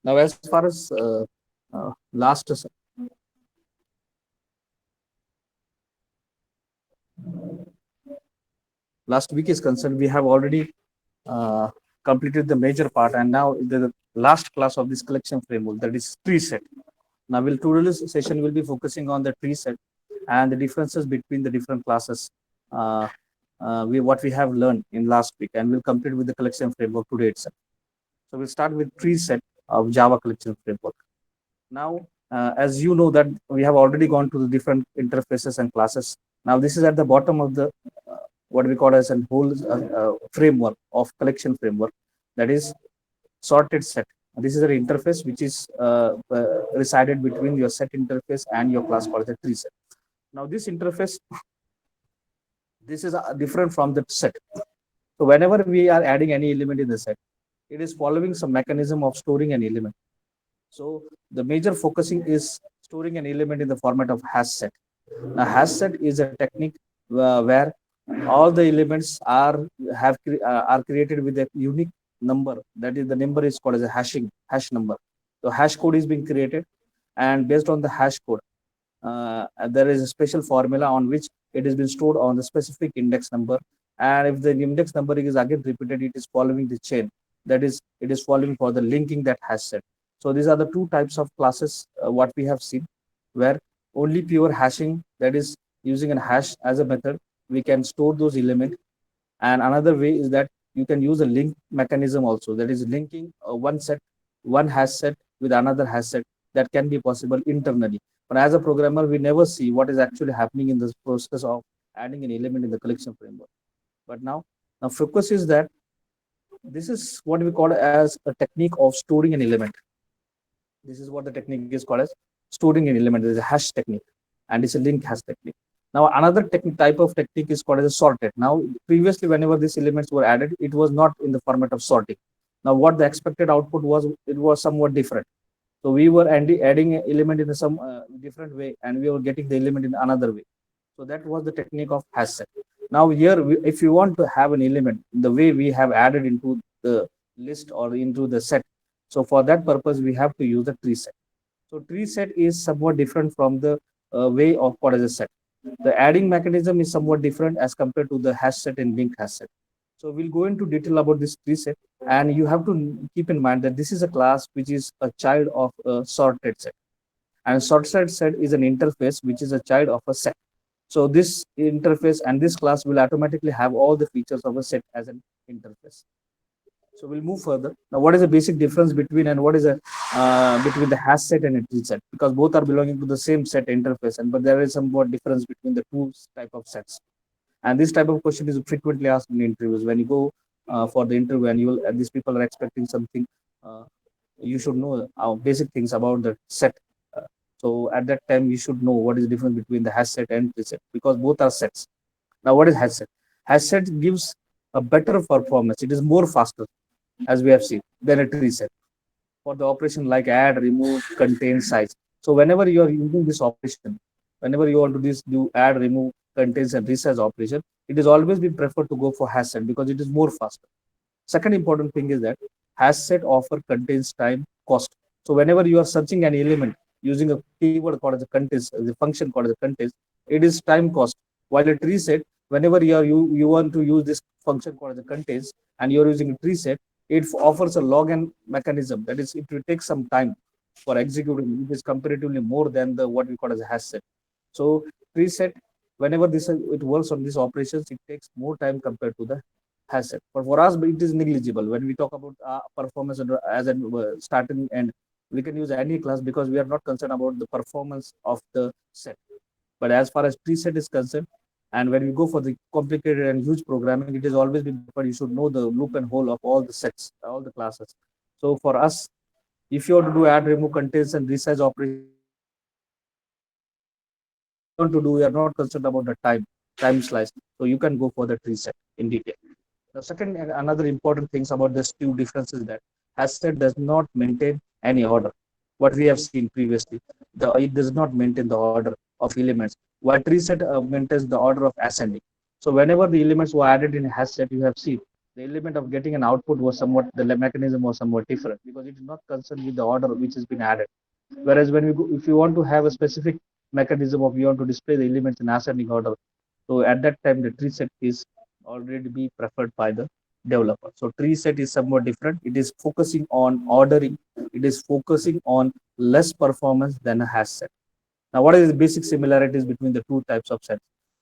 Now, as far as last week is concerned, we have already uh, completed the major part, and now the last class of this collection framework, that is tree set. Now, today's session will be focusing on the tree set and the differences between the different classes. What we have learned in last week, and we'll complete with the collection framework today itself. So we'll start with tree set of Java collection framework. Now, as you know that we have already gone to the different interfaces and classes. Now, this is at the bottom of the what we call as a whole framework of collection framework, that is sorted set. This is an interface which is resided between your set interface and your class called the tree set. Now, this interface, this is different from the set. So whenever we are adding any element in the set, it is following some mechanism of storing an element. So the major focusing is storing an element in the format of hash set. Now, hash set is a technique where all the elements are created with a unique number. That is, the number is called as a hash number. So hash code is being created, and based on the hash code, there is a special formula on which it has been stored on the specific index number. And if the index number is again repeated, it is following the chain. That is, it is following for the linking that hash set. So these are the two types of classes what we have seen, where only pure hashing, that is using a hash as a method, we can store those elements. And another way is that you can use a link mechanism also, that is linking one hash set with another hash set. That can be possible internally, but as a programmer we never see what is actually happening in this process of adding an element in the collection framework. But now focus is that this is what we call as a technique of storing an element. This is what the technique is called as storing an element. There is a hash technique, and it's a link hash technique. Now, another type of technique is called as a sorted. Now, previously, whenever these elements were added, it was not in the format of sorting. Now, what the expected output was, it was somewhat different. So we were adding an element in some different way, and we were getting the element in another way. So that was the technique of hash set. Now here, if you want to have an element, the way we have added into the list or into the set, so for that purpose, we have to use the tree set. So tree set is somewhat different from the way of what is a set. The adding mechanism is somewhat different as compared to the hash set and linked hash set. So we'll go into detail about this tree set, and you have to keep in mind that this is a class which is a child of a sorted set, and sorted set is an interface which is a child of a set. So this interface and this class will automatically have all the features of a set as an interface. So we'll move further. Now, what is the basic difference between and what is a between the hash set and a tree set? Because both are belonging to the same set interface, and but there is somewhat difference between the two type of sets. And this type of question is frequently asked in interviews. When you go for the interview, and these people are expecting something, uh, you should know basic things about the set. So at that time, you should know what is the difference between the hash set and tree set, because both are sets. Now, what is hash set? Hash set gives a better performance. It is more faster, as we have seen, than a tree set for the operation like add, remove, contain, size. So whenever you are using this operation, whenever you want to do add, remove, contains, and resize operation, it is always been preferred to go for hash set because it is more faster. Second important thing is that hash set offer contains time cost. So whenever you are searching an element using a keyword called as a contains, the function called as a contains, it is time cost. While a tree set, whenever you want to use this function called as a contains and you are using a tree set, it offers a log n mechanism. That is, it will take some time for executing. It is comparatively more than the what we call as a hash set. So tree set, whenever this it works on these operations, it takes more time compared to the hash set. But for us, it is negligible when we talk about performance as a starting end. We can use any class because we are not concerned about the performance of the set. But as far as tree set is concerned, and when we go for the complicated and huge programming, it is always been preferred. You should know the loop and hole of all the sets, all the classes. So for us, if you want to do add, remove, contains, and resize operation, if you want to do, you are not concerned about the time slice. So you can go for the tree set in detail. The second and another important things about this two differences is that hash set does not maintain any order. What we have seen previously, it does not maintain the order of elements, while tree set maintains the order of ascending. So whenever the elements were added in hash set, you have seen The element of getting an output was somewhat, the mechanism was somewhat different because it is not concerned with the order which has been added. Whereas when we go, if you want to have a specific mechanism of you want to display the elements in ascending order, so at that time the tree set is already be preferred by the developer. So tree set is somewhat different. It is focusing on ordering. It is focusing on less performance than a hash set. Now, what is the basic similarities between the two types of sets?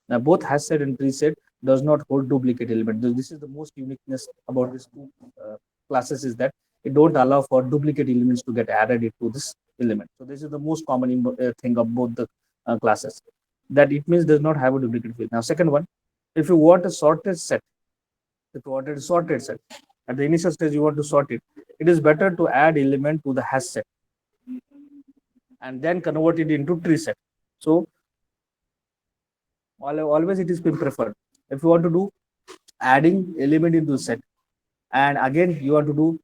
Now, both hash set and tree set does not hold duplicate element. This is the most uniqueness about these two classes is that it don't allow for duplicate elements to get added into this element. So this is the most common thing of both the classes. That it means does not have a duplicate field. Now, second one, if you want a sorted set, if you wanted a sorted set, at the initial stage you want to sort it, it is better to add element to the hash set and then convert it into tree set. So always it is been preferred. If you want to do adding element into set, and again you want to do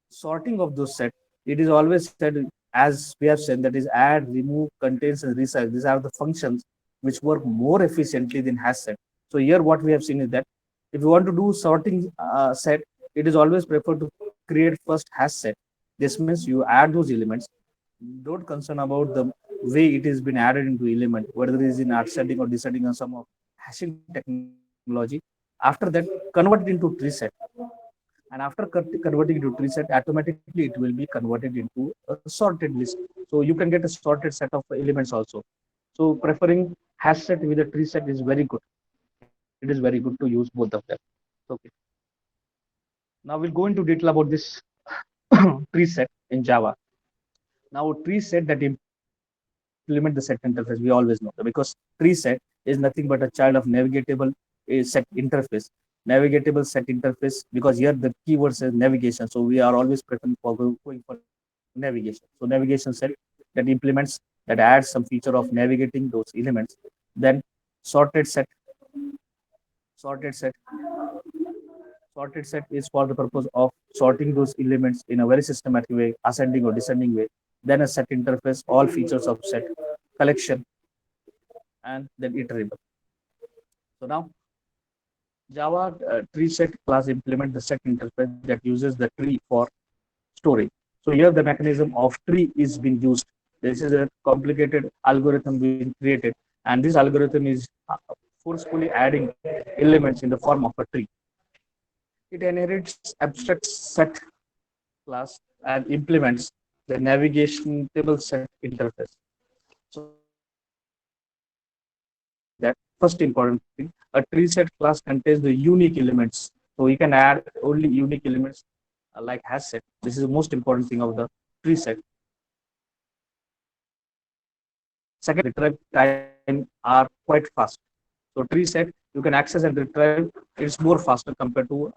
sorting of those set, it is always said as we have said that is add, remove, contains, and resize. These are the functions which work more efficiently than hash set. So here what we have seen is that if you want to do sorting set, it is always preferred to create first hash set. This means you add those elements. Don't concern about the way it has been added into element, whether it is in ascending or descending or some of hashing technology. After that, convert it into tree set. And after converting into tree set, automatically it will be converted into a sorted list. So you can get a sorted set of elements also. So preferring hash set with a tree set is very good. It is very good to use both of them. Okay. Now we'll go into detail about this tree set in Java. Now, tree set that implement the set interface, we always know that because tree set is nothing but a child of navigatable set interface. Navigatable set interface, because here the keyword says navigation. So we are always preferring for going for navigation. So navigation set that implements, that adds some feature of navigating those elements. Then sorted set, sorted set sorted set is for the purpose of sorting those elements in a very systematic way, ascending or descending way. Then a set interface, all features of set collection, and then iterable. So now Java tree set class implement the set interface that uses the tree for storage. So here the mechanism of tree is being used. This is a complicated algorithm being created, and this algorithm is forcefully adding elements in the form of a tree. It inherits abstract set class and implements the navigation table set interface. So that first important thing, a tree set class contains the unique elements. So we can add only unique elements like hash set. This is the most important thing of the tree set. Second, retrieve time are quite fast. So tree set you can access and retrieve. It's more faster compared to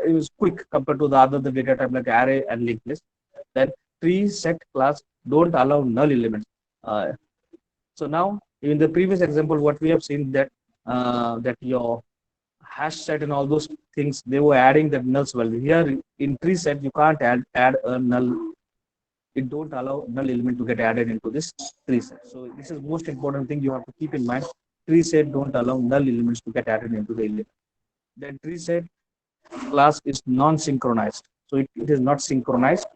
it is quick compared to the other the data type like array and linked list. Then tree set class don't allow null elements. Uh, so now in the previous example, what we have seen that that your hash set and all those things they were adding that nulls value. Here in tree set you can't add a null. It don't allow null element to get added into this tree set. So this is most important thing you have to keep in mind. Tree set don't allow null elements to get added into the element. Then tree set class is non-synchronized. So it is not synchronized.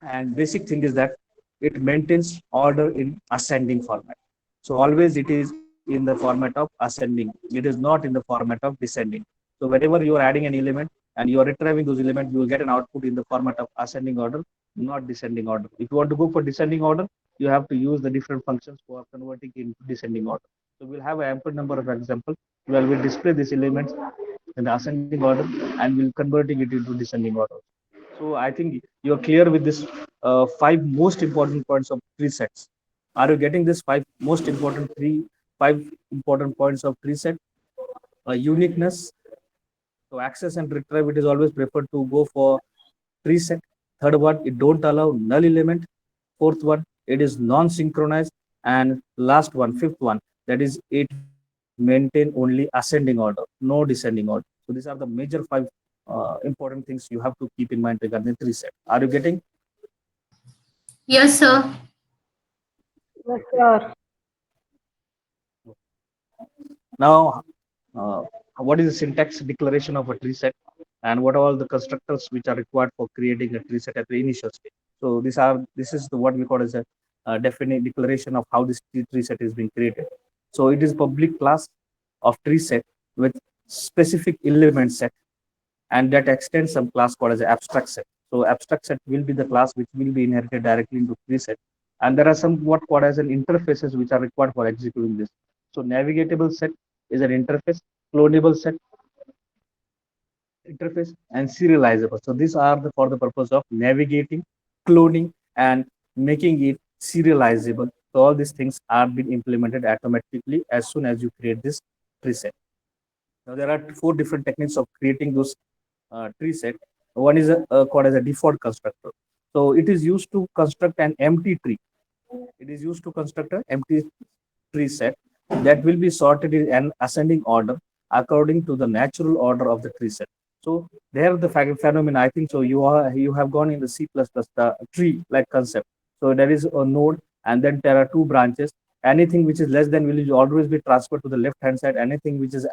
And basic thing is that it maintains order in ascending format. So always it is in the format of ascending. It is not in the format of descending. So whenever you are adding an element and you are retrieving those elements, you will get an output in the format of ascending order, not descending order. If you want to go for descending order, you have to use the different functions for converting into descending order. So we'll have an ample number of examples where we'll display these elements in the ascending order and we'll converting it into descending order. So I think you're clear with this five most important points of tree sets. Are you getting this five important points of tree set? Uniqueness. So access and retrieve, it is always preferred to go for tree set. Third one, it don't allow null element. Fourth one, it is non-synchronized. And last one, fifth one, that is it maintain only ascending order, no descending order. So these are the major five important things you have to keep in mind regarding tree set. Are you getting? Yes, sir. Yes, sir. Now, what is the syntax declaration of a tree set, and what are all the constructors which are required for creating a tree set at the initial stage. So this is the what we call as a definite declaration of how this tree set is being created. So it is public class of tree set with specific element set, and that extends some class called as an abstract set. So abstract set will be the class which will be inherited directly into tree set, and there are some what called as an interfaces which are required for executing this. So navigatable set is an interface, clonable set interface, and serializable. So these are for the purpose of navigating, cloning, and making it serializable. So all these things are being implemented automatically as soon as you create this tree set. Now there are four different techniques of creating those tree set. One is called as a default constructor. So it is used to construct an empty tree. It is used to construct an empty tree set that will be sorted in an ascending order according to the natural order of the tree set. So there the phenomenon, I think so you have gone in the C++, the tree like concept. So there is a node and then there are two branches. Anything which is less than will always be transferred to the left hand side. Anything which is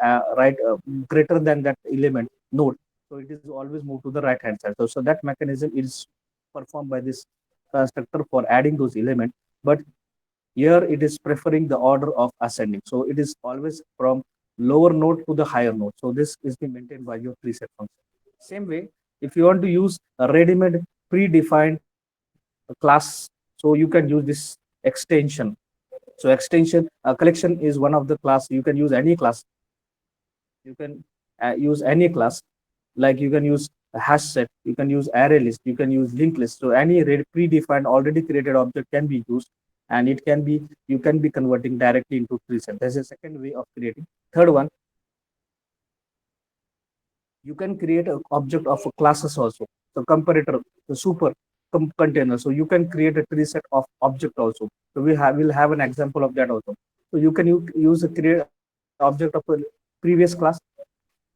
greater than that element node, so it is always moved to the right hand side. So that mechanism is performed by this constructor for adding those elements. But here it is preferring the order of ascending. So it is always from lower node to the higher node. So this is being maintained by your preset function. Same way, if you want to use a ready-made predefined class, so you can use this extension. So extension collection is one of the class. You can use any class. You can use any class, like you can use a hash set, you can use array list, you can use linked list. So any predefined already created object can be used, and it can be you can be converting directly into tree set. There's a second way of creating. Third one, you can create an object of classes also. So comparator, the super container. So you can create a tree set of object also. So we'll have an example of that also. So you can use a create object of a previous class,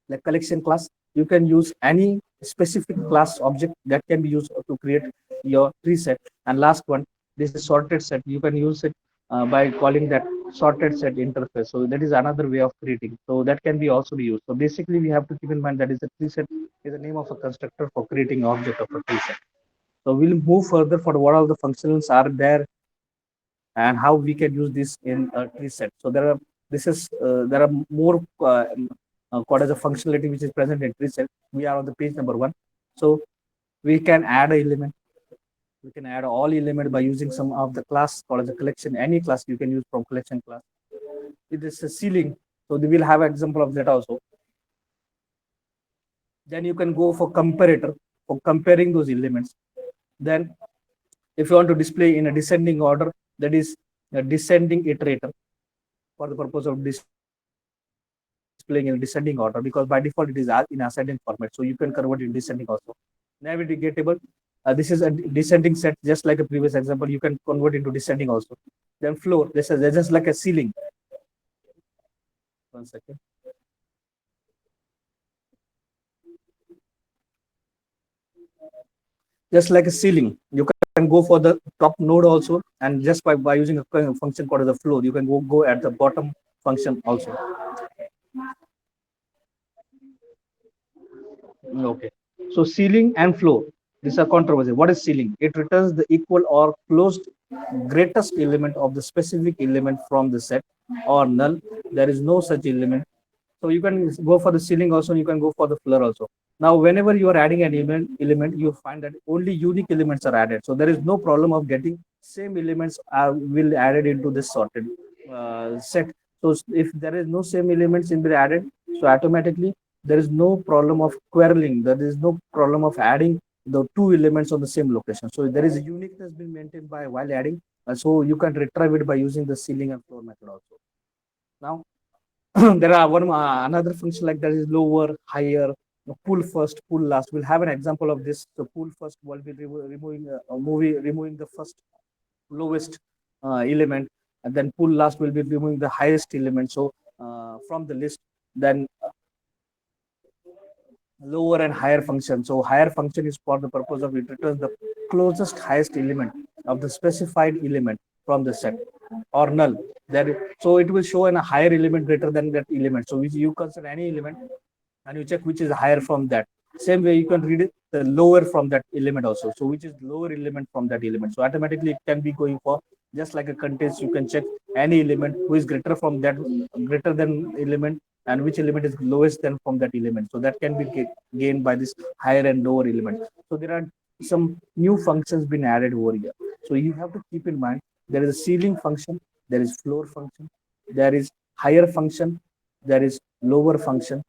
like collection class. You can use any specific class object that can be used to create your tree set. And last one, this is sorted set. You can use it by calling that sorted set interface. So that is another way of creating. So that can be also be used. So basically, we have to keep in mind that is a tree set is the name of a constructor for creating object of a tree set. So we'll move further for what all the functions are there and how we can use this in a tree set. So there are more called as a functionality which is present in tree set. We are on the page number 1. So we can add an element. We can add all element by using some of the class called as a collection. Any class you can use from collection class. It is a ceiling. So we will have an example of that also. Then you can go for comparator for comparing those elements. Then if you want to display in a descending order, that is a descending iterator for the purpose of displaying in a descending order, because by default it is in ascending format. So you can convert it in descending also. Navigatable. This is a descending set, just like a previous example. You can convert into descending also. Then floor. This is just like a ceiling. 1 second. Just like a ceiling, you can go for the top node also, and just by using a function called as a floor, you can go at the bottom function also. Okay. So ceiling and floor. This is a controversy. What is ceiling? It returns the equal or closed greatest element of the specific element from the set, or null. There is no such element. So you can go for the ceiling also, you can go for the floor also. Now, whenever you are adding an element, you find that only unique elements are added. So there is no problem of getting same elements will added into this sorted set. So if there is no same elements in be added, so automatically there is no problem of quarreling. There is no problem of adding the two elements on the same location. So there is a uniqueness being maintained by while adding. So you can retrieve it by using the ceiling and floor method also. Now there are another function like that is lower, higher, pull first, pull last. We'll have an example of this. So pull first will be removing the first lowest element, and then pull last will be removing the highest element. So from the list, then lower and higher function. So higher function is for the purpose of it returns the closest highest element of the specified element from the set, or null. So it will show a higher element greater than that element. So which you consider any element and you check which is higher from that. Same way you can read it the lower from that element also. So which is lower element from that element. So automatically it can be going for just like a context. You can check any element who is greater from that greater than element and which element is lowest than from that element. So that can be gained by this higher and lower element. So there are some new functions been added over here. So you have to keep in mind there is a ceiling function, there is floor function, there is higher function, there is lower function.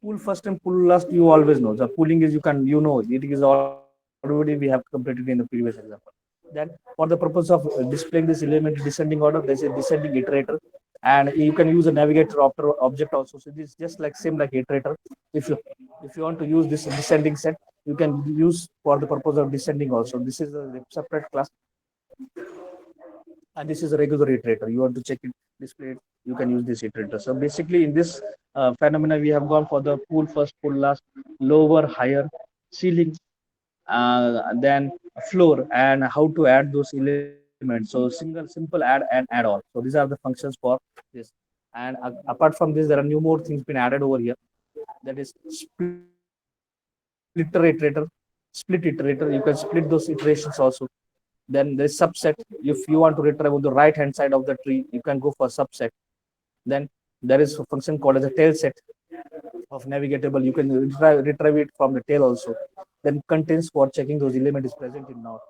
Pull first and pull last, you always know. The pulling is it is already we have completed in the previous example. Then for the purpose of displaying this element descending order, there's a descending iterator, and you can use a navigator after object also. So this is just like same like iterator. If you want to use this descending set, you can use for the purpose of descending also. This is a separate class, and this is a regular iterator. You want to check it, display it, you can use this iterator. So basically in this phenomena, we have gone for the pull first, pull last, lower, higher, ceiling, then floor, and how to add those elements. So simple add and add all. So these are the functions for this. And apart from this, there are new more things been added over here. That is splitter iterator, split iterator. You can split those iterations also. Then there's subset. If you want to retrieve on the right hand side of the tree, you can go for subset. Then there is a function called as a tail set of navigatable. You can retrieve it from the tail also. Then contains for checking those element is present in not.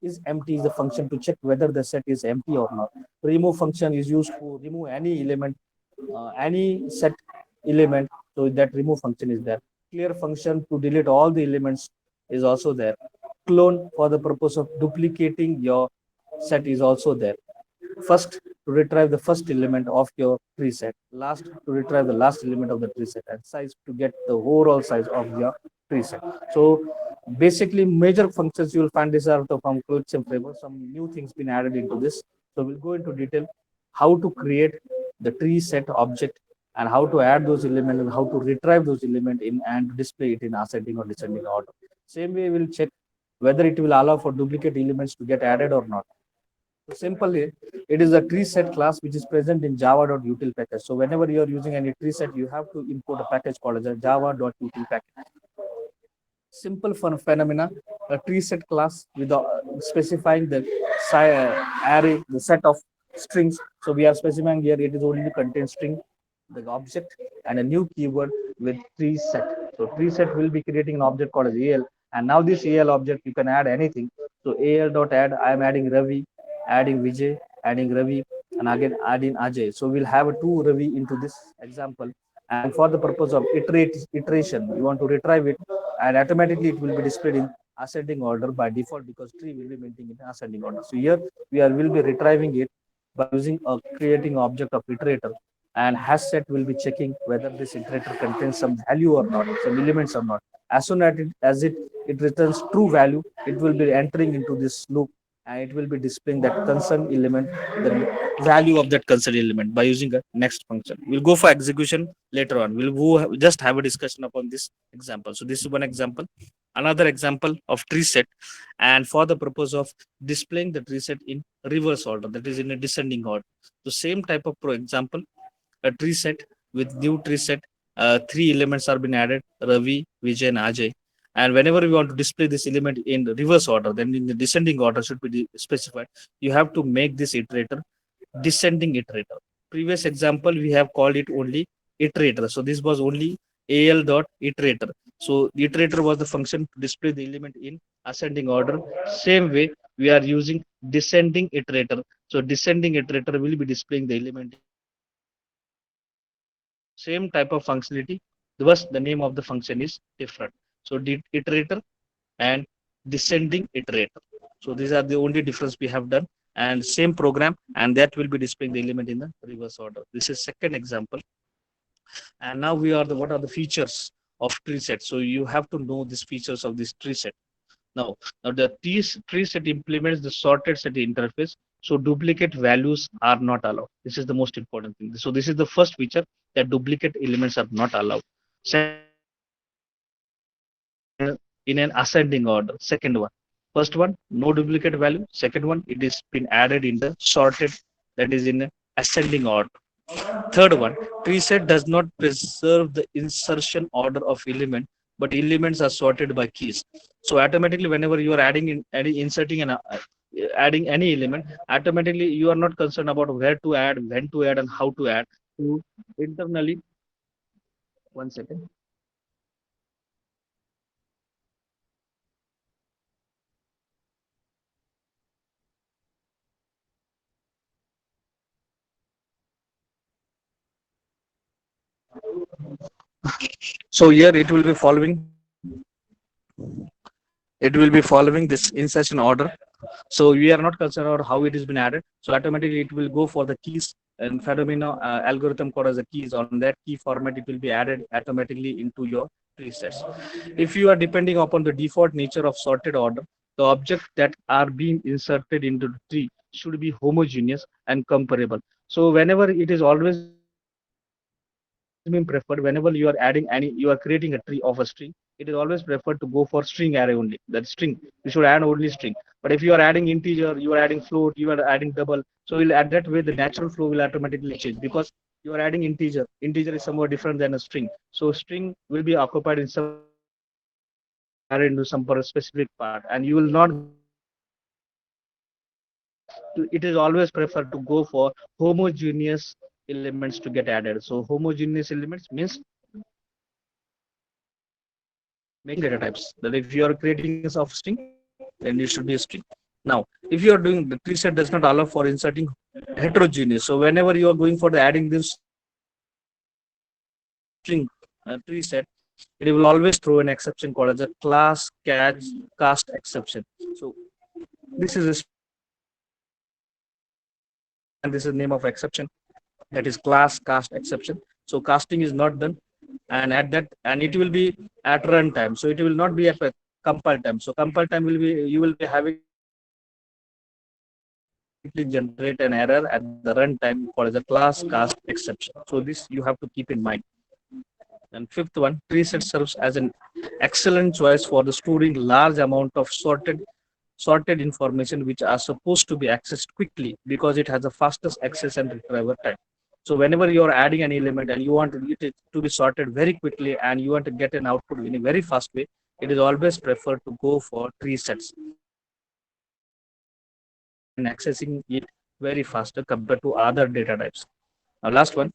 Is empty is the function to check whether the set is empty or not. Remove function is used to remove any element, any set element. So that remove function is there. Clear function to delete all the elements is also there. Clone for the purpose of duplicating your set is also there. First to retrieve the first element of your tree set, last to retrieve the last element of the tree set, and size to get the overall size of your tree set. So basically major functions you will find these are the from collection framework. Some new things been added into this. So we'll go into detail how to create the tree set object and how to add those elements and how to retrieve those elements in and display it in ascending or descending order. Same way we'll check whether it will allow for duplicate elements to get added or not. So simply, it is a tree set class which is present in java.util package. So whenever you are using any tree set, you have to import a package called as a java.util package. Simple phenomena, a tree set class with specifying the array, the set of strings. So we are specifying here it is only contain string, the object, and a new keyword with tree set. So tree set will be creating an object called as AL. And now this AL object, you can add anything. So AL.add, I am adding Ravi, adding Vijay, adding Ravi, and again adding Ajay. So we'll have a two Ravi into this example. And for the purpose of iteration, you want to retrieve it, and automatically it will be displayed in ascending order by default because tree will be maintaining in ascending order. So here we will be retrieving it by using a creating object of iterator, and hash set will be checking whether this iterator contains some value or not, some elements or not. As soon as it returns true value, it will be entering into this loop and it will be displaying that concerned element, the value of that concerned element by using a next function. We'll go for execution later on. Just have a discussion upon this example. So this is one example. Another example of tree set, and for the purpose of displaying the tree set in reverse order, that is in a descending order. So same type of example, a tree set with new tree set. Three elements are being added: Ravi, Vijay, and Ajay. And whenever we want to display this element in reverse order, then in the descending order should be specified. You have to make this iterator descending iterator. Previous example, we have called it only iterator. So this was only al dot iterator. So the iterator was the function to display the element in ascending order. Same way, we are using descending iterator. So descending iterator will be displaying the element. Same type of functionality. Thus, the name of the function is different. So the iterator and descending iterator. So these are the only difference we have done, and same program, and that will be displaying the element in the reverse order. This is second example. And now what are the features of tree set? So you have to know these features of this tree set. Now the tree set implements the sorted set interface. So duplicate values are not allowed. This is the most important thing. So this is the first feature, that duplicate elements are not allowed. In an ascending order. Second one, first one, no duplicate value. Second one, it is been added in the sorted, that is in ascending order. Third one, tree set does not preserve the insertion order of element, but elements are sorted by keys. So automatically, whenever you are inserting and adding any element, automatically you are not concerned about where to add, when to add, and how to add. You internally, one second. So here it will be following this insertion order. So we are not concerned about how it has been added. So automatically it will go for the keys and Phenomena algorithm code as the keys. On that key format, it will be added automatically into your presets. If you are depending upon the default nature of sorted order, the objects that are being inserted into the tree should be homogeneous and comparable. So whenever it is always been preferred, whenever you are adding any, you are creating a tree of a string, it is always preferred to go for string array only. That string, you should add only string. But if you are adding integer, you are adding float, you are adding double, so will at that way the natural flow will automatically change because you are adding integer. Integer is somewhat different than a string. So string will be occupied in some added into some specific part, and you will not. It is always preferred to go for homogeneous elements to get added. So homogeneous elements means making data types. That if you are creating a soft string, then it should be a string. Now, if you are doing the tree set does not allow for inserting heterogeneous. So whenever you are going for the adding this string tree set, it will always throw an exception called as a class catch cast exception. So this is a and this is the name of exception, that is class cast exception. So casting is not done, and at that, and it will be at runtime. So it will not be at compile time. So compile time will be, you will be having generate an error at the runtime called as a class cast exception. So this you have to keep in mind. And fifth one, preset serves as an excellent choice for the storing large amount of sorted information which are supposed to be accessed quickly because it has the fastest access and retrieval time. So whenever you are adding an element and you want it to be sorted very quickly and you want to get an output in a very fast way, it is always preferred to go for tree sets and accessing it very faster compared to other data types. Now, last one,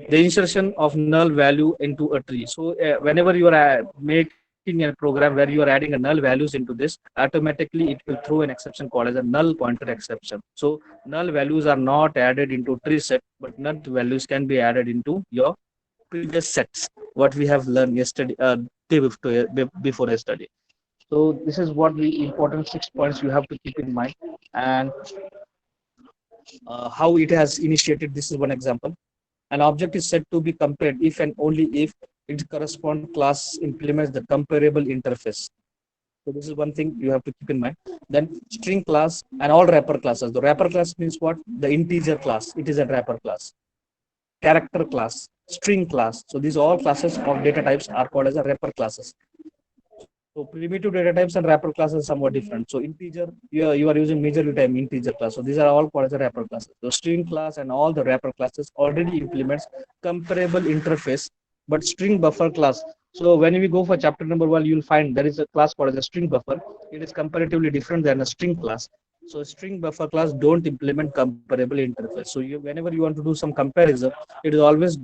the insertion of null value into a tree. So whenever you are making a program where you are adding a null values into this, automatically it will throw an exception called as a null pointer exception. So null values are not added into tree set, but null values can be added into your previous sets, what we have learned yesterday, day before yesterday. So this is what the important 6 points you have to keep in mind, and how it has initiated. This is one example. An object is said to be compared if and only if its corresponding class implements the comparable interface. So this is one thing you have to keep in mind. Then string class and all wrapper classes. The wrapper class means what? The integer class. It is a wrapper class. Character class, string class. So these all classes of data types are called as a wrapper classes. So primitive data types and wrapper classes are somewhat different. So integer, you are using majorly time integer class. So these are all called as a wrapper classes. The string class and all the wrapper classes already implements comparable interface, but string buffer class. So when we go for chapter number 1, you'll find there is a class called as a string buffer. It is comparatively different than a string class. So string buffer class don't implement comparable interface. So whenever you want to do some comparison, it is always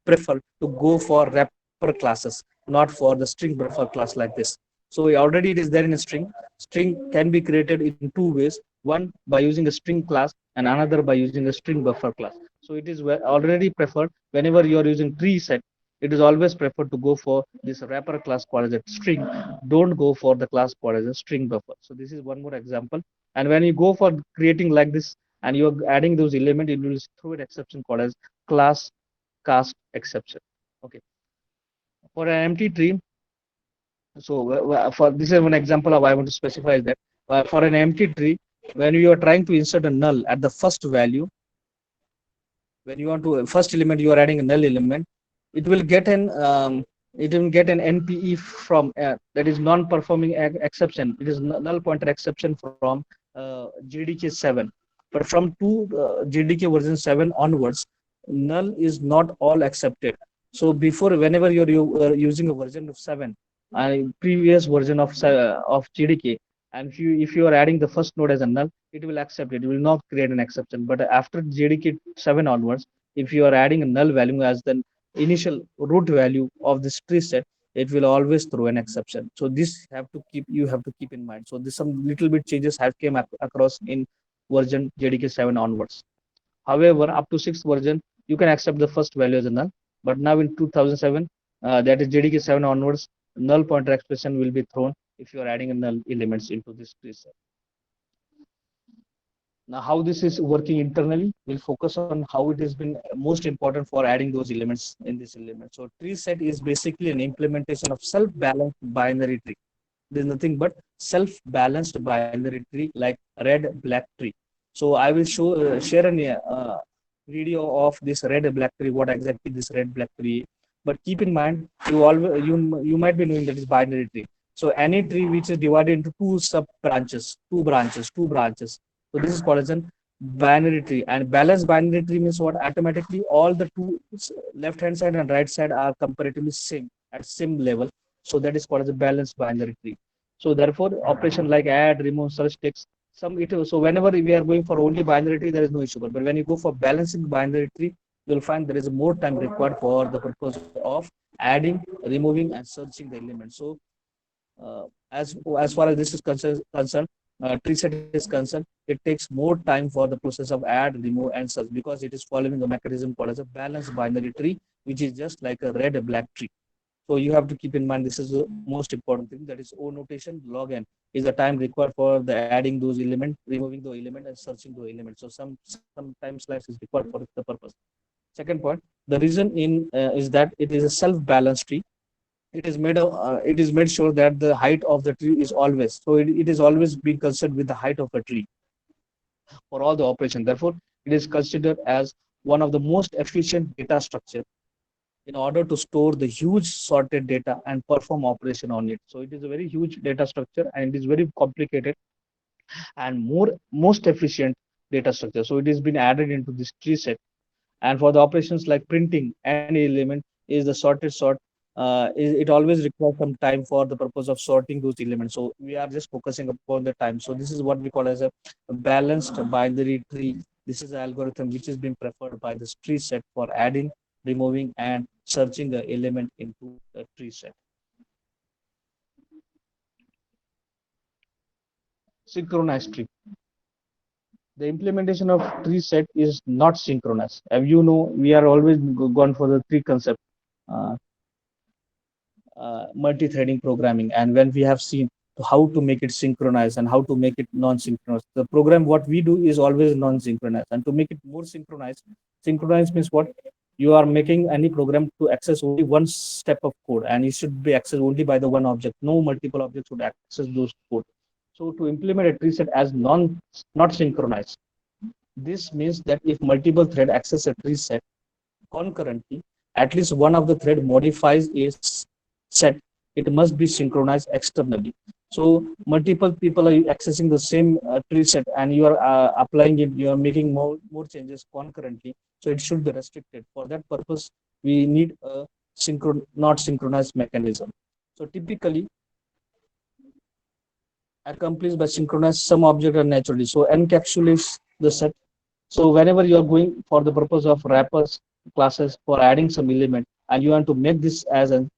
prefer to go for wrapper classes, not for the string buffer class like this. So already it is there in a string. String can be created in two ways. One by using a string class and another by using a string buffer class. So it is already preferred whenever you are using tree set. It is always preferred to go for this wrapper class called as a string. Don't go for the class called as a string buffer. So this is one more example. And when you go for creating like this and you are adding those elements, it will throw an exception called as class cast exception. Okay. For an empty tree, so for this is one example of I want to specify that for an empty tree, when you are trying to insert a null at the first value, when you want to first element you are adding a null element, it will get an NPE from that is non-performing exception. It is null pointer exception from JDK 7. But from JDK version 7 onwards, null is not all accepted. So before, whenever you are using a version of 7, previous version of JDK, and if you are adding the first node as a null, it will accept it. It will not create an exception. But after JDK 7 onwards, if you are adding a null value as the initial root value of this tree set, it will always throw an exception. So this you have to keep in mind. So this some little bit changes have came across in version JDK 7 onwards. However, up to sixth version, you can accept the first value as a null. But now in 2007, that is JDK 7 onwards, null pointer expression will be thrown if you are adding a null elements into this tree set. Now, how this is working internally, we'll focus on how it has been most important for adding those elements in this element. So tree set is basically an implementation of self-balanced binary tree. There's nothing but self-balanced binary tree like red black tree. So I will share a video of this red black tree, what exactly this red black tree. But keep in mind, you might be knowing that is binary tree. So any tree which is divided into two sub branches, two branches. So this is called as a binary tree. And balanced binary tree means what? Automatically all the two left hand side and right side are comparatively same at same level. So that is called as a balanced binary tree. So therefore, operation like add, remove, search takes some it. So whenever we are going for only binary tree, there is no issue. But when you go for balancing binary tree, you'll find there is more time required for the purpose of adding, removing, and searching the element. So as far as this is concerned, tree set is concerned, it takes more time for the process of add, remove, and search because it is following a mechanism called as a balanced binary tree, which is just like a red black tree. So you have to keep in mind this is the most important thing, that is O notation log n is the time required for the adding those elements, removing the element, and searching the element. So some time slice is required for the purpose. Second point, the reason in is that it is a self-balanced tree. It is made sure that the height of the tree is always, so it is always being considered with the height of a tree for all the operation. Therefore, it is considered as one of the most efficient data structure in order to store the huge sorted data and perform operation on it. So it is a very huge data structure and it is very complicated and most efficient data structure. So it has been added into this tree set. And for the operations like printing any element is the sorted sort. It always requires some time for the purpose of sorting those elements. So we are just focusing upon the time. So this is what we call as a balanced binary tree. This is the algorithm which is being preferred by this tree set for adding, removing, and searching the element into the tree set. Synchronized tree. The implementation of tree set is not synchronous. As you know, we are always gone for the tree concept, uh, multi-threading programming, and when we have seen how to make it synchronized and how to make it non-synchronous, the program what we do is always non-synchronous. And to make it more synchronized means what? You are making any program to access only one step of code, and it should be accessed only by the one object. No multiple objects would access those code. So to implement a tree set as not synchronized, this means that if multiple thread access a tree set concurrently, at least one of the thread modifies its set. It must be synchronized externally. So multiple people are accessing the same tree set, and you are applying it. You are making more changes concurrently. So it should be restricted. For that purpose, we need a not synchronized mechanism. So typically, accomplished by synchronized, some object are naturally. So encapsulates the set. So whenever you are going for the purpose of wrappers classes for adding some element and you want to make this as a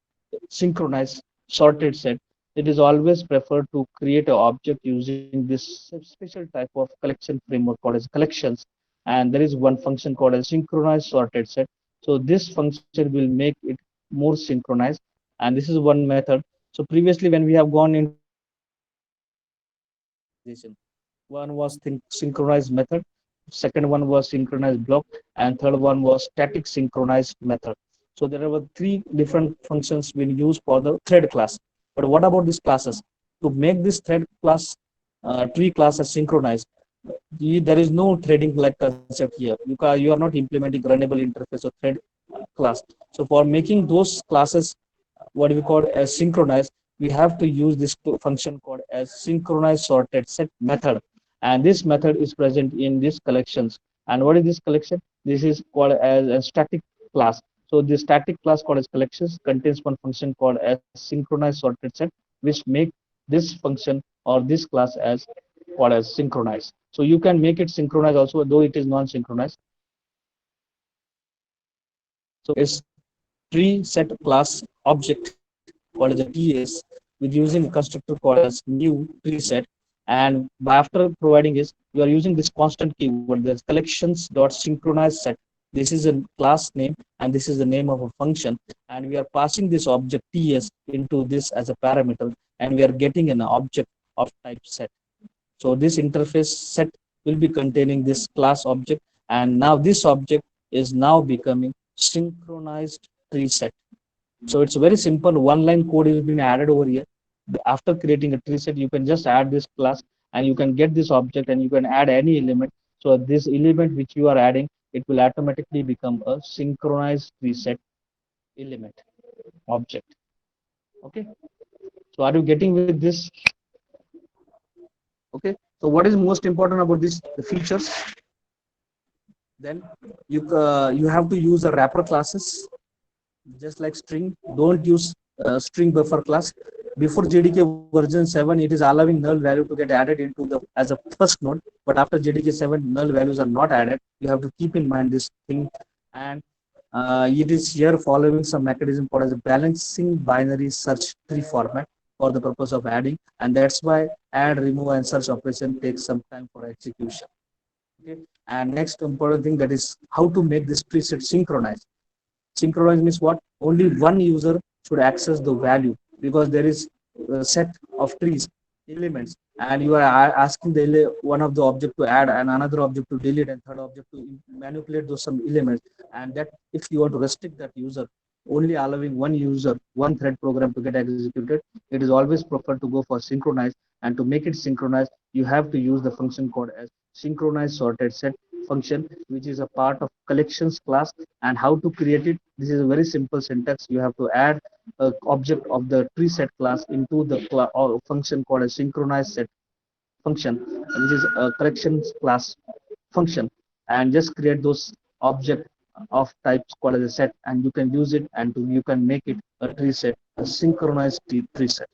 synchronized sorted set, it is always preferred to create an object using this special type of collection framework called as collections. And there is one function called as synchronized sorted set. So this function will make it more synchronized. And this is one method. So previously when we have gone into one was synchronized method, second one was synchronized block, and third one was static synchronized method. So there were three different functions being used for the thread class. But what about these classes? To make this thread class, tree class as synchronized, there is no threading like concept here. You are not implementing runnable interface or thread class. So for making those classes, what we call as synchronized, we have to use this function called as synchronized sorted set method. And this method is present in these collections. And what is this collection? This is called as a static class. So the static class called as collections contains one function called as synchronized sorted set, which make this function or this class as called as synchronized. So you can make it synchronized also, though it is non-synchronized. So it's tree set class object called as a TS with using a constructor called as new tree set. And after providing this, you are using this constant keyword, the collections dot synchronize set. This is a class name and this is the name of a function. And we are passing this object TS into this as a parameter, and we are getting an object of type set. So this interface set will be containing this class object, and now this object is now becoming synchronized tree set. So it's very simple. One line code is being added over here. After creating a tree set, you can just add this class and you can get this object and you can add any element. So this element which you are adding, it will automatically become a synchronized tree set element object. Okay. So are you getting with this? Okay. So what is most important about this? The features. Then you have to use the wrapper classes, just like string. Don't use string buffer class. Before JDK version 7, it is allowing null value to get added into the as a first node, but after JDK 7, null values are not added. You have to keep in mind this thing. And it is here following some mechanism called as a balancing binary search tree format for the purpose of adding, and that's why add, remove, and search operation takes some time for execution. Okay. And next important thing, that is how to make this tree set synchronized. Synchronized means what? Only one user should access the value, because there is a set of trees elements, and you are asking the one of the object to add and another object to delete and third object to manipulate those some elements. And that if you want to restrict that user, only allowing one user, one thread program to get executed, it is always preferred to go for synchronized. And to make it synchronized, you have to use the function called as synchronized sorted set function, which is a part of collections class. And how to create it? This is a very simple syntax. You have to add a object of the tree set class into the or function called a synchronized set function, which is a collections class function, and just create those object of types called as a set, and you can use it and you can make it a tree set, a synchronized tree set.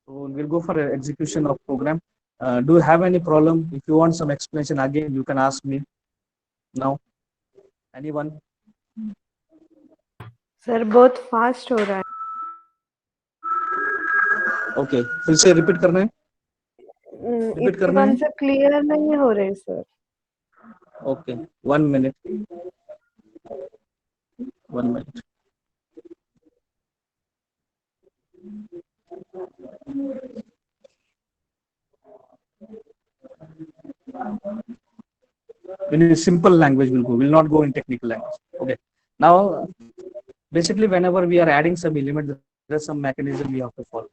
So we'll go for an execution of program. Do you have any problem? If you want some explanation again, you can ask me now. Anyone? Sir बहुत fast हो रहा है. Okay, फिर से repeat करना है. Repeat करना है. से क्लियर नहीं हो रहे sir. Okay, 1 minute. 1 minute. In simple language will go, will not go in technical language. Okay. Now, basically, whenever we are adding some element, there's some mechanism we have to follow.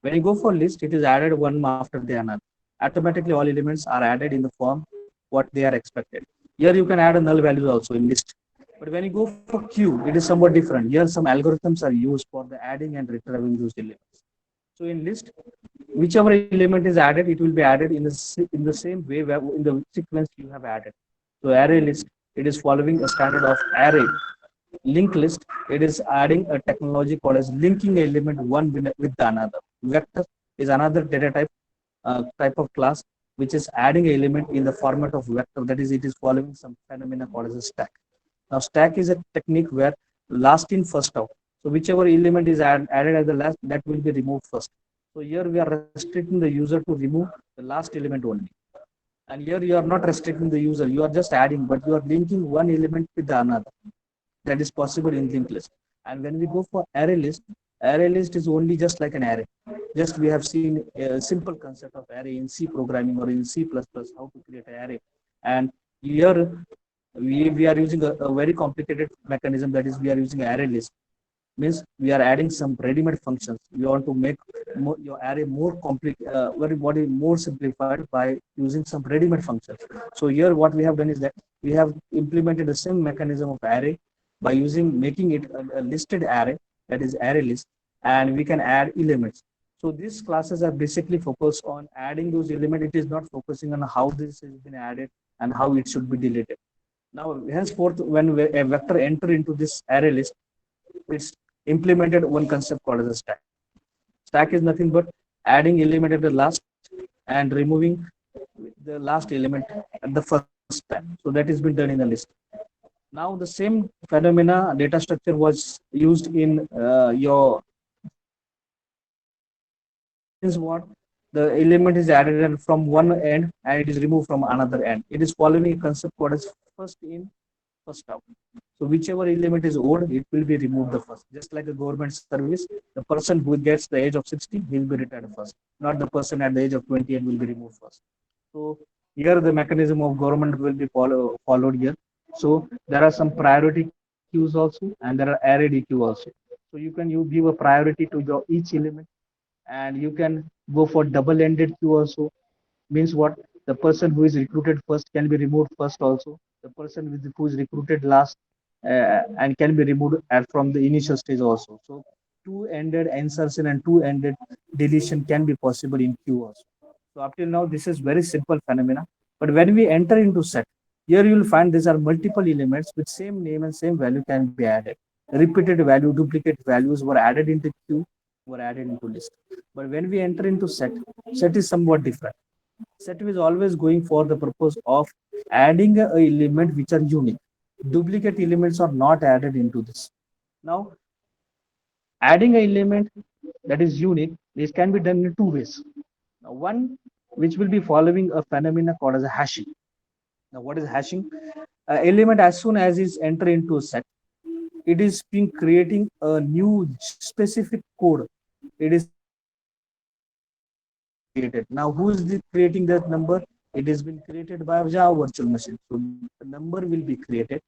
When you go for list, it is added one after the another. Automatically, all elements are added in the form what they are expected. Here you can add a null value also in list. But when you go for queue, it is somewhat different. Here some algorithms are used for the adding and retrieving those elements. So in list, whichever element is added, it will be added in the same way in the sequence you have added. So array list, it is following a standard of array. Linked list, it is adding a technology called as linking element one with the another. Vector is another data type of class which is adding an element in the format of vector. That is, it is following some phenomena called as a stack. Now stack is a technique where last in first out. So whichever element is added as the last, that will be removed first. So here we are restricting the user to remove the last element only. And here you are not restricting the user, you are just adding, but you are linking one element with the another. That is possible in linked list. And when we go for array list is only just like an array. Just we have seen a simple concept of array in C programming or in C++, how to create an array. And here we are using a very complicated mechanism, that is we are using array list. Means we are adding some ready-made functions. We want to make your array more more simplified by using some ready-made functions. So here what we have done is that we have implemented the same mechanism of array by making it a listed array, that is array list, and we can add elements. So these classes are basically focused on adding those elements. It is not focusing on how this has been added and how it should be deleted. Now, henceforth, when a vector enter into this array list, it's implemented one concept called as a stack. Stack is nothing but adding element at the last and removing the last element at the first time. So that has been done in the list. Now the same phenomena data structure was used in your means what the element is added and from one end and it is removed from another end. It is following a concept called as first in, first out. So whichever element is old, it will be removed the first. Just like a government service, the person who gets the age of 60, he will be retired first, not the person at the age of 20 and will be removed first. So here the mechanism of government will be followed here. So there are some priority queues also and there are array queue also. So you give a priority to your each element and you can go for double-ended queue also. Means what? The person who is recruited first can be removed first also. The person who is recruited last and can be removed from the initial stage also. So two-ended insertion and two-ended deletion can be possible in queue also. So up till now, this is very simple phenomena. But when we enter into set, here you will find these are multiple elements with same name and same value can be added. Repeated value, duplicate values were added into queue, were added into list. But when we enter into set, set is somewhat different. Set is always going for the purpose of adding a element which are unique. Duplicate elements are not added into this. Now, adding an element that is unique, this can be done in two ways. Now, one which will be following a phenomena called as a hashing. Now, what is hashing? Element as soon as is enter into a set, it is being creating a new specific code. It is created. Now, who is creating that number? It has been created by Java Virtual Machine. So the number will be created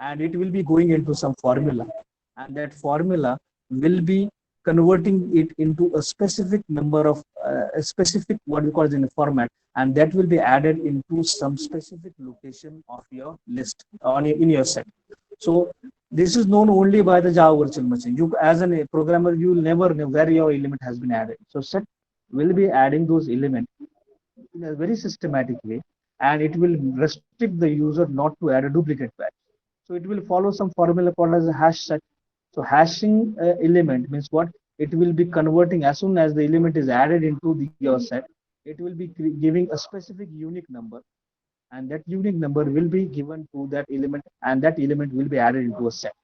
and it will be going into some formula. And that formula will be converting it into a specific number of a specific what we call it in a format, and that will be added into some specific location of your list in your set. So this is known only by the Java Virtual Machine. You as a programmer, you will never know where your element has been added. So set will be adding those elements in a very systematic way, and it will restrict the user not to add a duplicate value. So it will follow some formula called as a hash set. So hashing element means what? It will be converting as soon as the element is added into your set. It will be giving a specific unique number, and that unique number will be given to that element, and that element will be added into a set.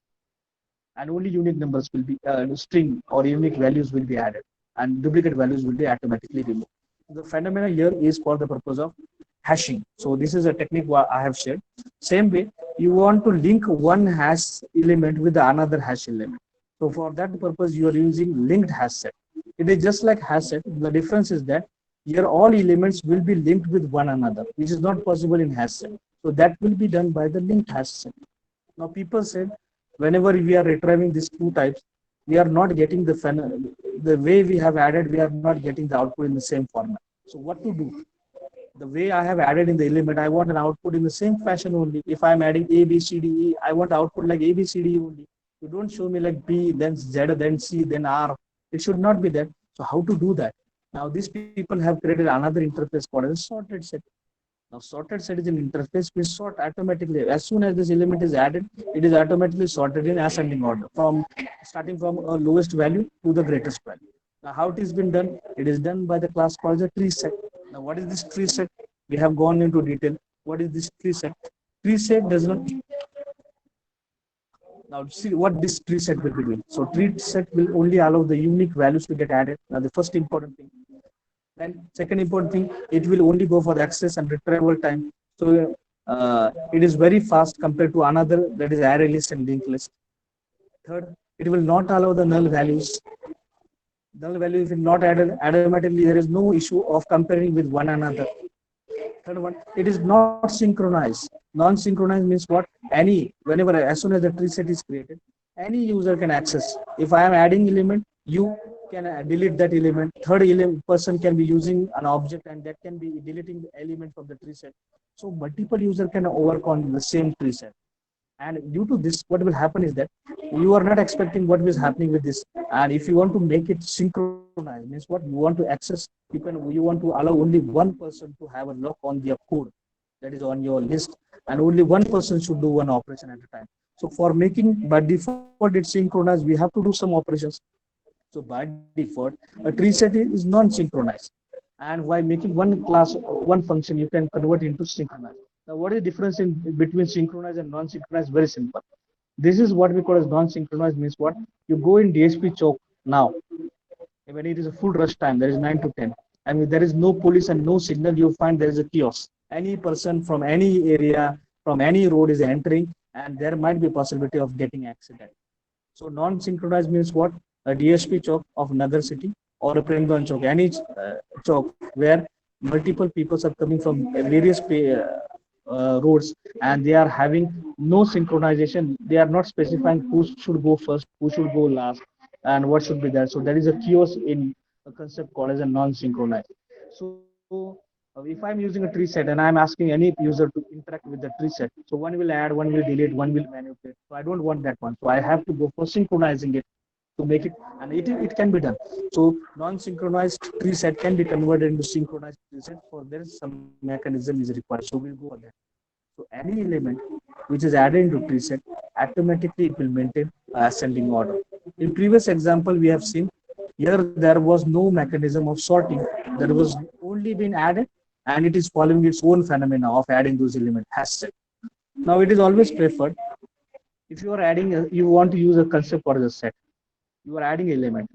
And only unique numbers will be string or unique values will be added, and duplicate values will be automatically removed. The phenomena here is for the purpose of hashing. So this is a technique I have shared. Same way, you want to link one hash element with another hash element. So for that purpose, you are using linked hash set. It is just like hash set. The difference is that here all elements will be linked with one another, which is not possible in hash set. So that will be done by the linked hash set. Now people said whenever we are retrieving these two types, we are not getting the way we have added, we are not getting the output in the same format. So what to do? The way I have added in the element, I want an output in the same fashion only. If I'm adding A, B, C, D, E, I want output like A, B, C, D only. You don't show me like B, then Z, then C, then R. It should not be that. So how to do that? Now these people have created another interface called as sorted set. Now sorted set is an interface which sort automatically. As soon as this element is added, it is automatically sorted in ascending order from starting from a lowest value to the greatest value. Now how it has been done? It is done by the class called the tree set. Now what is this tree set? We have gone into detail. What is this tree set? Tree set does not. Now see what this tree set will be doing. So tree set will only allow the unique values to get added. Now the first important thing. Then second important thing, it will only go for the access and retrieval time. So it is very fast compared to another that is array list and linked list. Third, it will not allow the null values. Null value if it not added automatically, there is no issue of comparing with one another. Third one, it is not synchronized. Non-synchronized means what? Whenever as soon as the tree set is created, any user can access. If I am adding element, you can delete that element. Third person can be using an object and that can be deleting the element from the tree set. So multiple user can work on the same tree set. And due to this, what will happen is that you are not expecting what is happening with this. And if you want to make it synchronized, means what you want to access, you want to allow only one person to have a lock on their code that is on your list, and only one person should do one operation at a time. So for making by default it's synchronized, we have to do some operations. So by default, a tree set is non-synchronized. And by making one class, one function, you can convert into synchronized. Now, what is the difference in between synchronized and non-synchronized? Very simple. This is what we call as non-synchronized, means what? You go in DSP choke now, when it is a full rush time, there is 9 to 10. And if there is no police and no signal, you find there is a chaos. Any person from any area, from any road is entering, and there might be a possibility of getting accident. So non-synchronized means what? A DSP chowk of Nagar city or a Premgand chowk, any chowk where multiple people are coming from various roads, and they are having no synchronization. They are not specifying who should go first, who should go last, and what should be there. So there is a chaos in a concept called as a non-synchronized. So if I'm using a tree set and I'm asking any user to interact with the tree set, so one will add, one will delete, one will manipulate. So I don't want that one. So I have to go for synchronizing it to make it, and it can be done. So non-synchronized tree set can be converted into synchronized tree set. For there is some mechanism is required. So we'll go for that. So any element which is added into tree set, automatically it will maintain ascending order. In previous example, we have seen here there was no mechanism of sorting. There was only been added, and it is following its own phenomena of adding those elements has set. Now it is always preferred if you are adding, you want to use a concept or a set. You are adding element,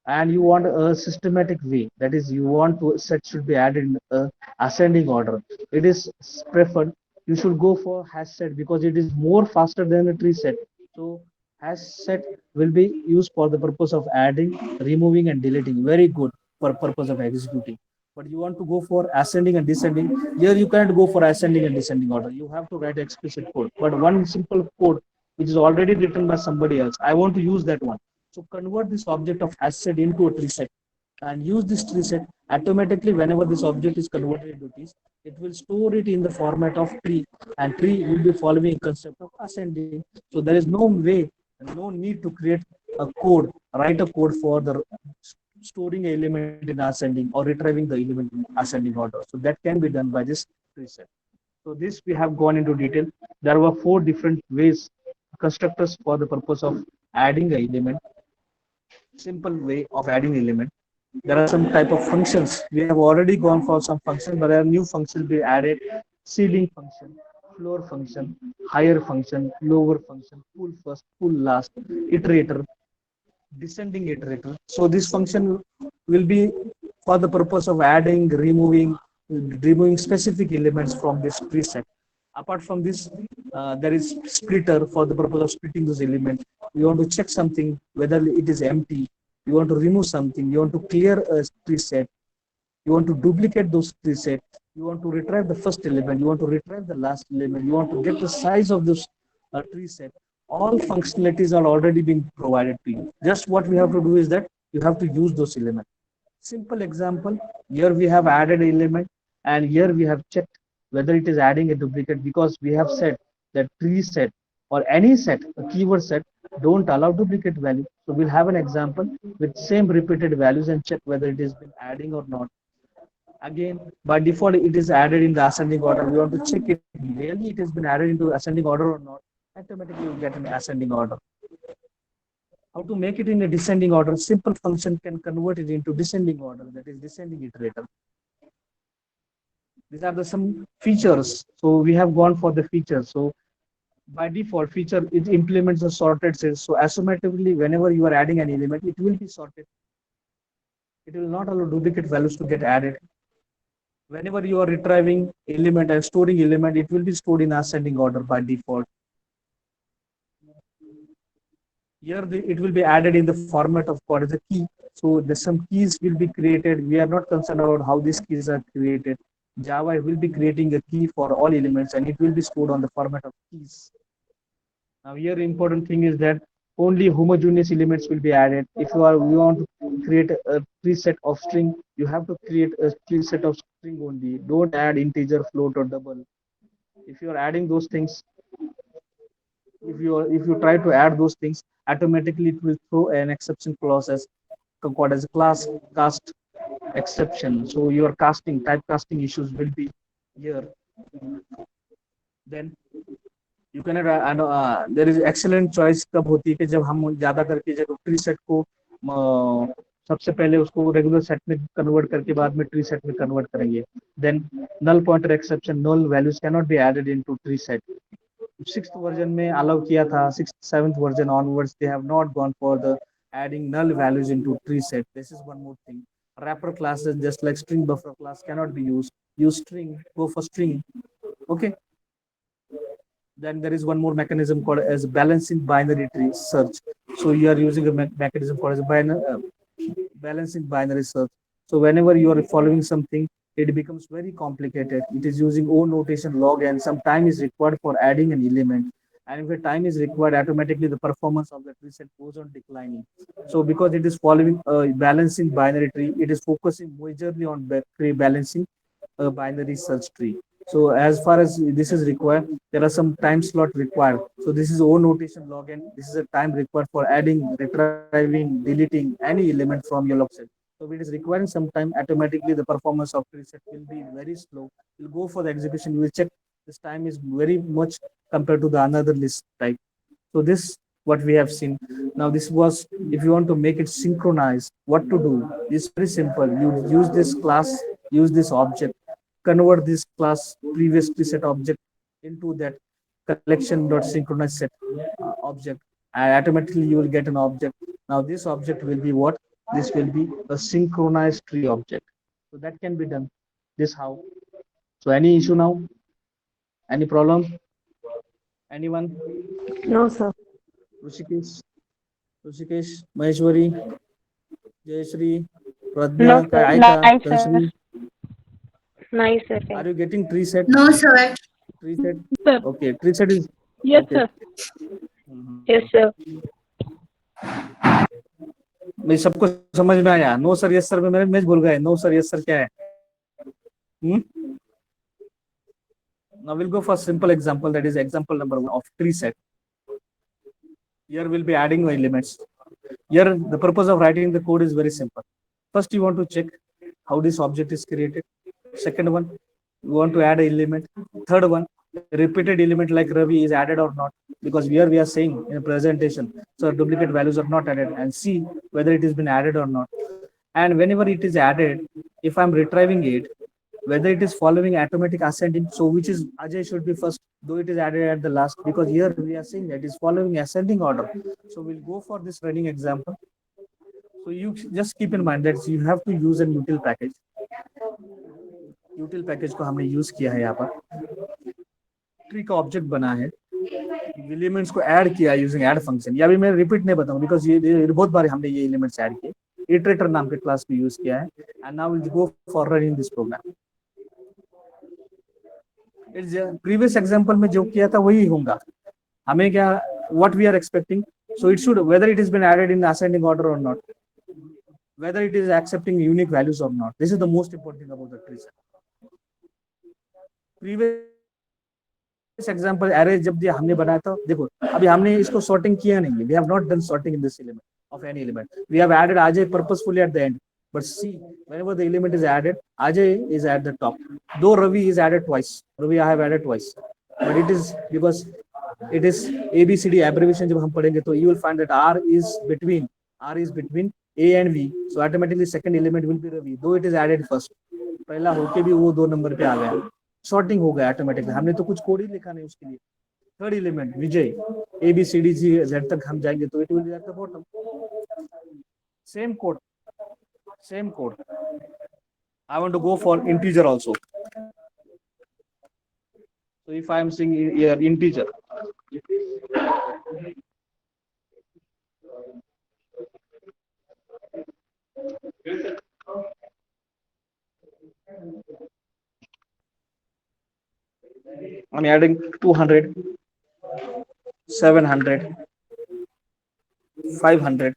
and you want a systematic way. That is, you want to set should be added in ascending order. It is preferred. You should go for hash set because it is more faster than a tree set. So hash set will be used for the purpose of adding, removing, and deleting. Very good for purpose of executing. But you want to go for ascending and descending. Here you can't go for ascending and descending order. You have to write explicit code. But one simple code which is already written by somebody else, I want to use that one. So convert this object of asset into a tree set and use this tree set automatically. Whenever this object is converted into trees, it will store it in the format of tree, and tree will be following a concept of ascending. So there is no way, no need to create a code, write a code for the storing an element in ascending or retrieving the element in ascending order. So that can be done by this tree set. So this we have gone into detail. There were 4 different ways constructors for the purpose of adding an element. Simple way of adding element. There are some type of functions. We have already gone for some functions, but there are new functions be added. Ceiling function, floor function, higher function, lower function, pull first, pull last, iterator, descending iterator. So this function will be for the purpose of adding, removing specific elements from this preset. Apart from this, there is splitter for the purpose of splitting those elements. You want to check something whether it is empty. You want to remove something. You want to clear a preset. You want to duplicate those presets. You want to retrieve the first element. You want to retrieve the last element. You want to get the size of this tree set. All functionalities are already being provided to you. Just what we have to do is that you have to use those elements. Simple example, here we have added element, and here we have checked whether it is adding a duplicate, because we have said that tree set or any set, a keyword set, don't allow duplicate value. So we'll have an example with same repeated values and check whether it is been adding or not. Again, by default, it is added in the ascending order. We want to check it really it has been added into ascending order or not. Automatically, you get an ascending order. How to make it in a descending order? Simple function can convert it into descending order, that is descending iterator. These are the some features. So we have gone for the features. So by default feature, it implements the sorted cells. So automatically, whenever you are adding an element, it will be sorted. It will not allow duplicate values to get added. Whenever you are retrieving element and storing element, it will be stored in ascending order by default. Here it will be added in the format of what is the key. So some keys will be created. We are not concerned about how these keys are created. Java will be creating a key for all elements, and it will be stored on the format of keys. Now here important thing is that only homogeneous elements will be added. If you want to create a preset of string, you have to create a preset of string only. Don't add integer, float, or double. If you are adding those things, if you try to add those things, automatically it will throw an exception clause as called as class cast exception. So your casting typecasting issues will be here. Then you can there is excellent choice कब होती है कि जब हम ज्यादा करके जब tree set को सबसे पहले उसको रेगुलर सेट में कन्वर्ट करके बाद में ट्री सेट में कन्वर्ट करेंगे. Then null pointer exception, null values can not be added into tree set. Sixth version में अलाउ किया था, sixth seventh version onwards they have not gone for the adding null values into tree set. This is one more thing. Wrapper classes just like string buffer class cannot be used. Use string, go for string. Okay. Then there is one more mechanism called as balancing binary tree search. So you are using a mechanism called as balancing binary search. So whenever you are following something, it becomes very complicated. It is using O notation log, and some time is required for adding an element. And if the time is required, automatically the performance of the tree set goes on declining. So because it is following a balancing binary tree, it is focusing majorly on balancing a binary search tree. So as far as this is required, there are some time slot required. So this is O notation log, and this is a time required for adding, retrieving, deleting any element from your log set. So if it is requiring some time, automatically the performance of tree set will be very slow. You'll go for the execution, you will check this time is very much compared to the another list type. So this what we have seen. Now this was, if you want to make it synchronize, what to do? It's very simple. You use this class, use this object, convert this class previous preset object into that collection.synchronize set object, and automatically you will get an object. Now this object will be what? This will be a synchronized tree object. So that can be done. This how. So any issue now? Any problem? Anyone? No, sir. Rushikesh, Rushikesh, Maheshwari, Jayashree, No, Pradnya, sir. Aika, Nice, sir. Tanshree. Nice, sir. Are you getting tree set? No, sir. Tree set? Sir. Okay, tree set is Yes, okay. sir. Yes, sir. मैं सबको समझ में आया. No sir yes sir में मेरे में भूल गए. नो सर यस सर क्या है? Now we'll go for simple example, that is example number 1 of tree set. Here we'll be adding elements. Here the purpose of writing the code is very simple. First you want to check how this object is created. Second one, you want to add an element. Third one, repeated element like Ravi is added or not, because here we are saying in a presentation, so duplicate values are not added, and see whether it has been added or not. And whenever it is added, if I'm retrieving it, whether it is following automatic ascending, so which is Ajay should be first, though it is added at the last, because here we are saying that it is following ascending order. So we'll go for this running example. So you just keep in mind that you have to use an util package. Util package को हमने use किया है यहाँ पर. Tree का object बना है. Elements को add किया using add function. या भी मैं repeat नहीं बताऊँ because ये बहुत बार हमने ये elements add किए. Iterator नाम के class को use किया है. And now we'll go for running this program. It's previous example में जो किया था वही होगा. हमें क्या, what we are expecting, so it should, whether it has been added in ascending order or not, whether it is accepting unique values or not. This is the most important thing about the tree set. Previous example array जब दिया हमने बनाया था, देखो अभी हमने इसको sorting किया नहीं. We have not done sorting in this element of any element. We have added Ajay purposefully at the end. But see, whenever the element is added, Ajay is at the top. Though Ravi is added twice. Ravi I have added twice. But it is because it is ABCD abbreviation जब हम पढ़ेंगे तो you will find that R is between A and V. So automatically second element will be Ravi. Though it is added first. पहला होके भी वो 2 number पे आ गया. Sorting हो गया automatically. हमने तो कुछ कोड ही लिखा नहीं उसके लिए. Third element Vijay, ABCD Z तक हम जाएंगे तो it will be at the bottom. Same code. Same code. I want to go for integer also. So if I am saying here integer, I'm adding 200, 700, 500.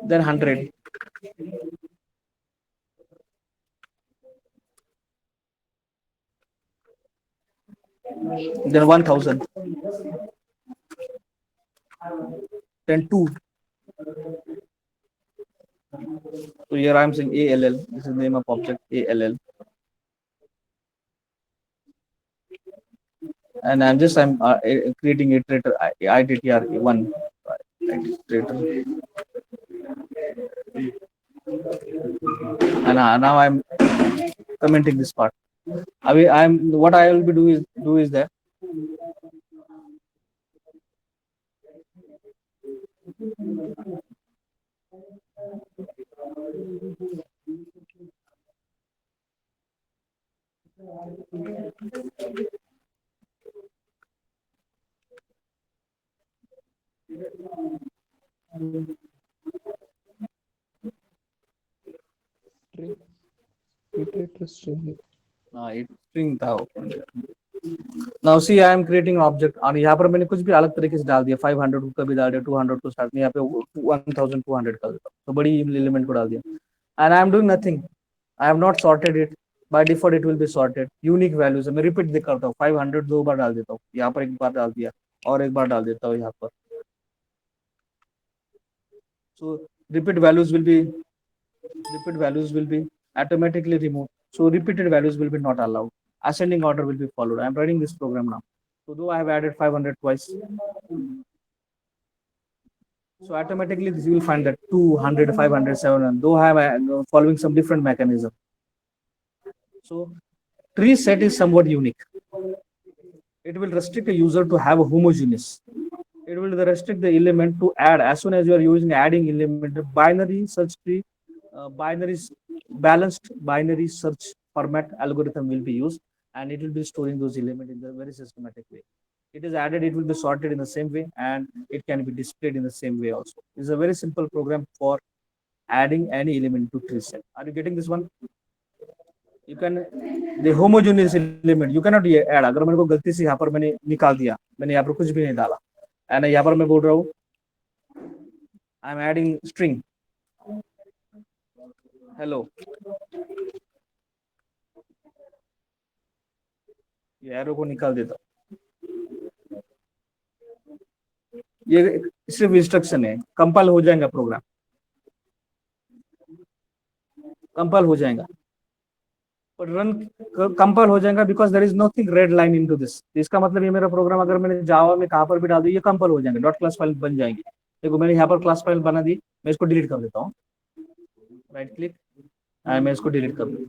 Then 100. then 1000, then 2. So here I am saying ALL. This is the name of object ALL, and I'm creating iterator IDTR1 iterator, and now I'm commenting this part. I'm what I will be do is that it string था open there. Now see I am creating object और यहाँ पर मैंने कुछ भी अलग तरीके से डाल दिया 500 का भी डाल दिया 200 को स्टार्ट में यहाँ पे 1200 कर देता हूँ तो बड़ी एलिमेंट को डाल दिया and I am doing nothing. I have not sorted it. By default it will be sorted. Unique values मैं repeat दे करता हूँ 500 दो बार डाल देता हूँ यहाँ पर एक बार डाल दिया और एक बार डाल देता हूँ यहाँ पर. So repeat values will be automatically removed. So repeated values will be not allowed. Ascending order will be followed. I am running this program now. So though I have added 500 twice, so automatically this you will find that 200, 500, 700. Though I am following some different mechanism. So tree set is somewhat unique. It will restrict a user to have a homogeneous. It will restrict the element to add as soon as you are using adding element binary search tree, balanced binary search format algorithm will be used, and it will be storing those elements in the very systematic way. It is added, it will be sorted in the same way, and it can be displayed in the same way also. It's a very simple program for adding any element to tree set. Are you getting this one? You can the homogeneous element you cannot add. अगर मेरे को गलती से यहाँ पर मैंने निकाल दिया, मैंने यहाँ पर कुछ भी नहीं डाला, and यहाँ पर मैं बोल रहा हूँ I am adding string hello, ये एरो को निकाल देता हूँ. ये सिर्फ इंस्ट्रक्शन है, कंपाइल हो जाएगा प्रोग्राम, कंपाइल हो जाएगा, पर रन कंपाइल हो जाएगा because there is nothing red line into this. इसका मतलब ये मेरा प्रोग्राम अगर मैंने जावा में कहां पर भी डाल दिया ये कंपाइल हो जाएंगे, डॉट क्लास फाइल बन जाएंगे. देखो मैंने यहाँ पर क्लास फाइल बना दी, मैं इसको डिलीट कर देता हूँ, राइट क्लिक, मैं इसको डिलीट कर दूँ.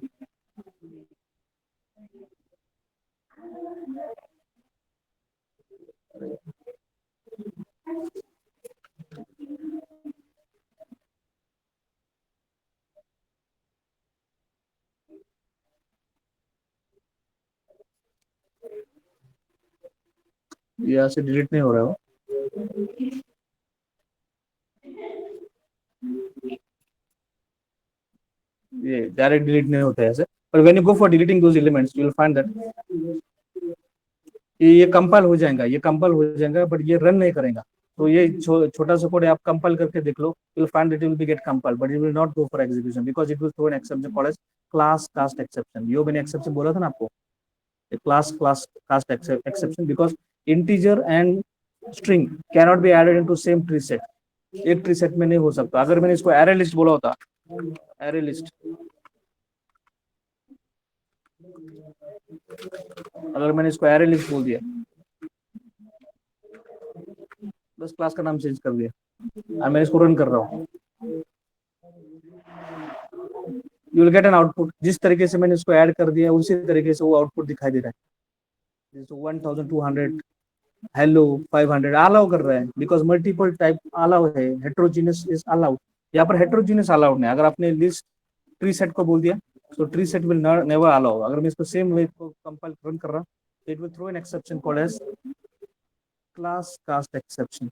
यहाँ से डिलीट नहीं हो रहा है, ये डायरेक्ट डिलीट नहीं होता है ऐसे. पर when you go for deleting those elements you will find that ये कंपाइल हो जाएगा, ये कंपाइल हो जाएगा, बट ये रन नहीं करेगा. तो ये छोटा सा कोड आप कंपाइल करके देख लो, you will find it will be get compile, but it will not go for execution because it will throw an exception called as class cast exception. यो मैंने एक्सेप्शन बोला था ना आपको, class cast exception, because integer and string cannot be added into same tree set. एक tree set में नहीं हो सकता. अगर मैंने इसको एरे लिस्ट बोला होता, एरे लिस्ट, अगर मैंने इसको एरे लिस्ट बोल दिया, बस क्लास का नाम चेंज कर दिया, और मैं इसको रन कर रहा हूँ, you will get an output. जिस तरीके से मैंने इसको ऐड कर दिया उसी तरीके से वो आउटपुट दिखाई दे रहा है. 1200 हेलो 500 अलाउ कर रहा है बिकॉज मल्टीपल टाइप अलाउ है, हेट्रोजीनियस इज अलाउड. यहाँ पर हेट्रोजीनियस अलाउड नहीं. अगर आपने लिस्ट ट्री सेट को बोल दिया तो tree set will never allow. अगर मैं इसको सेम वे को कंपाइल रन कर रहा, it will throw an exception called as class cast exception.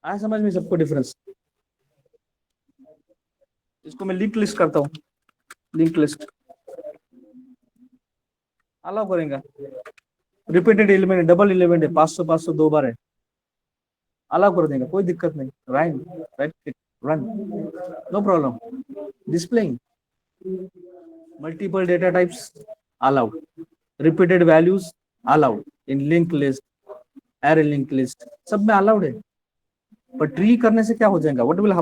आया समझ में सबको डिफरेंस? इसको मैं लिंक लिस्ट करता हूँ, लिंक लिस्ट अलाउ करेंगे. रिपीटेड एलिमेंट, डबल एलिमेंट है, 500 दो बार है, अलाउ कर देंगे, कोई दिक्कत नहीं. Right run, no problem. Displaying multiple data types allowed, repeated values allowed in linked list, array linked list, सब में allowed है. पर ट्री करने से क्या हो जाएगा? What will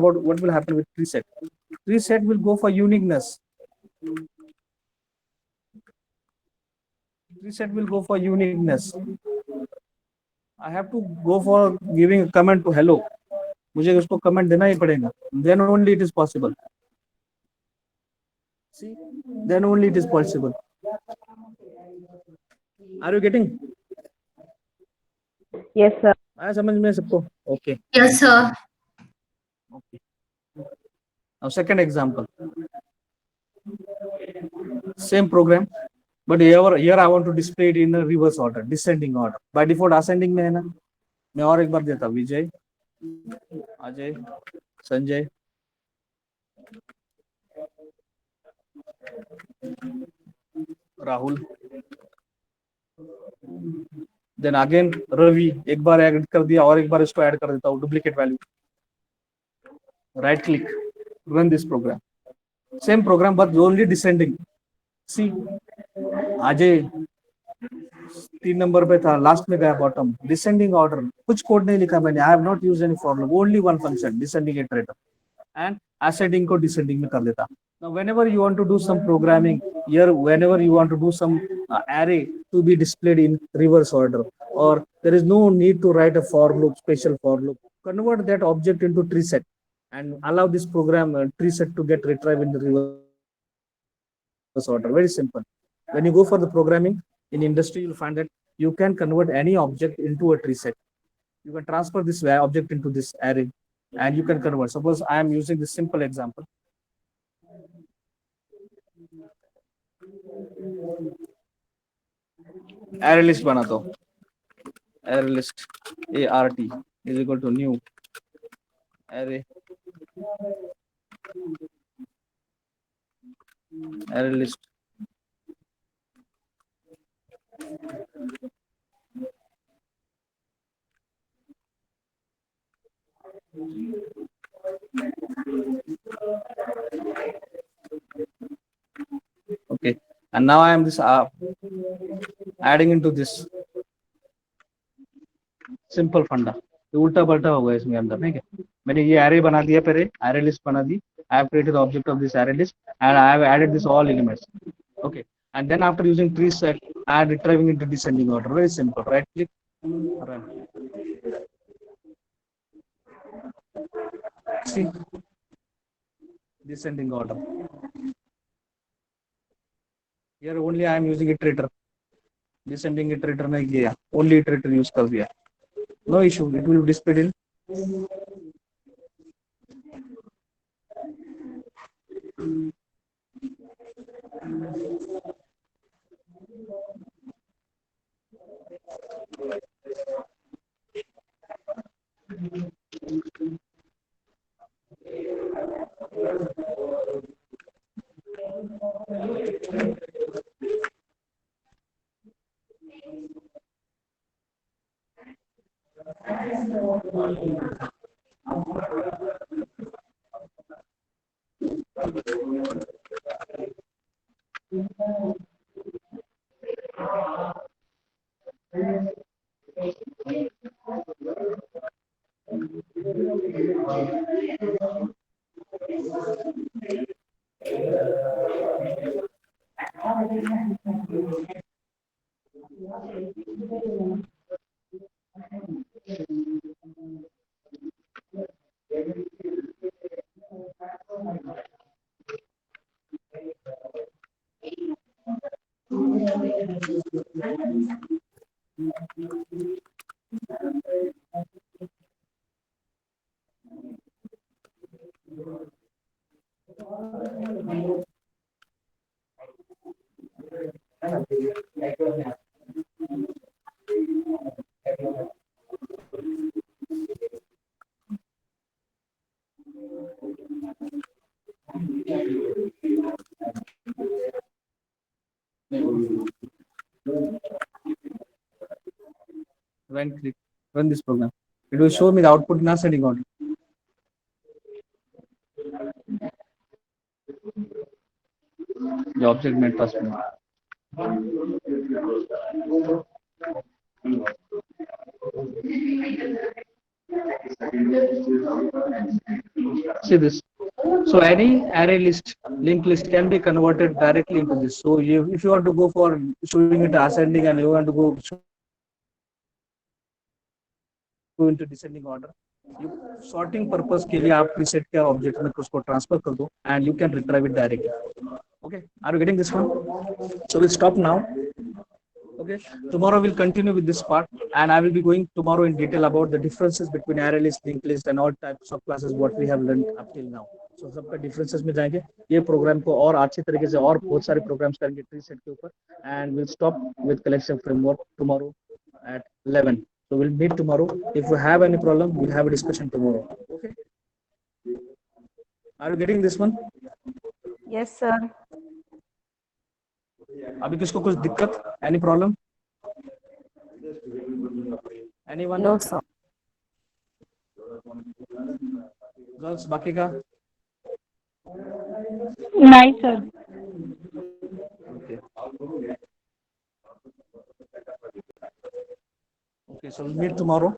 happen with tree set? Tree set will go for uniqueness. Tree set will go for uniqueness. I have to go for giving a comment to hello. मुझे उसको comment देना ही पड़ेगा. Then only it is possible. See, then only it is possible. Are you getting? Yes, sir. आया समझ में सबको? Okay. Yes, sir. Okay. Now second example. Same program, but here I want to display it in a reverse order, descending order. By default ascending में है ना. मैं और एक बार देता हूँ. विजय, अजय, संजय, राहुल, देन अगेन रवि. एक बार ऐड कर दिया और एक बार इसको ऐड कर देता हूँ. Duplicate value. Right click, run this program. Same program but only descending. See, Ajay 3 number पे था, लास्ट में गया बॉटम. Descending order. कुछ कोड नहीं लिखा मैंने. I have not used any for loop, only one function, descending iterator, and ascending को descending में कर देता. Now whenever you want to do some programming here, whenever you want to do some array to be displayed in reverse order, or there is no need to write a for loop, special for loop, convert that object into tree set and allow this program tree set to get retrieved in the reverse order. Very simple. When you go for the programming in industry, you'll find that you can convert any object into a tree set. You can transfer this object into this array and you can convert. Suppose I am using this simple example. Array list बनाता हूँ. Array list ART is equal to new array list. Okay, and now I am this adding into this simple funda. ये उल्टा पलटा होगा इसमें अंदर, नहीं क्या? मैंने ये array बना दिया, पहले array list बना दी. I have created the object of this array list and I have added this all elements. Okay, and then after using tree set, I am retrieving into descending order. Very simple. Right click, run. See, descending order. Here only I am using iterator. Descending iterator नहीं किया, only iterator use कर दिया. No issue, it will be displayed in right click, run this program. It will show me the output in ascending order. The object made first one. See this. So any array list, linked list can be converted directly into this. So if you want to go for showing it ascending and you want to go into descending order, you sorting purpose के लिए आप preset के object में उसको transfer कर दो and you can retrieve it directly. Okay, are you getting this one? So we'll stop now. Okay, tomorrow we'll continue with this part and I will be going tomorrow in detail about the differences between array list, linked list and all types of classes what we have learned up till now. So सबका differences में जाएंगे, ये program को और अच्छी तरीके से और बहुत सारे programs करेंगे tree set के ऊपर and we'll stop with collection framework tomorrow at 11. So we'll meet tomorrow. If you have any problem, we'll have a discussion tomorrow. Okay? Are you getting this one? Yes, sir. अभी किसको कुछ दिक्कत? Any problem? Anyone? No, sir. Girls, बाकी का? Nice, sir. Okay. Okay, so we'll meet tomorrow.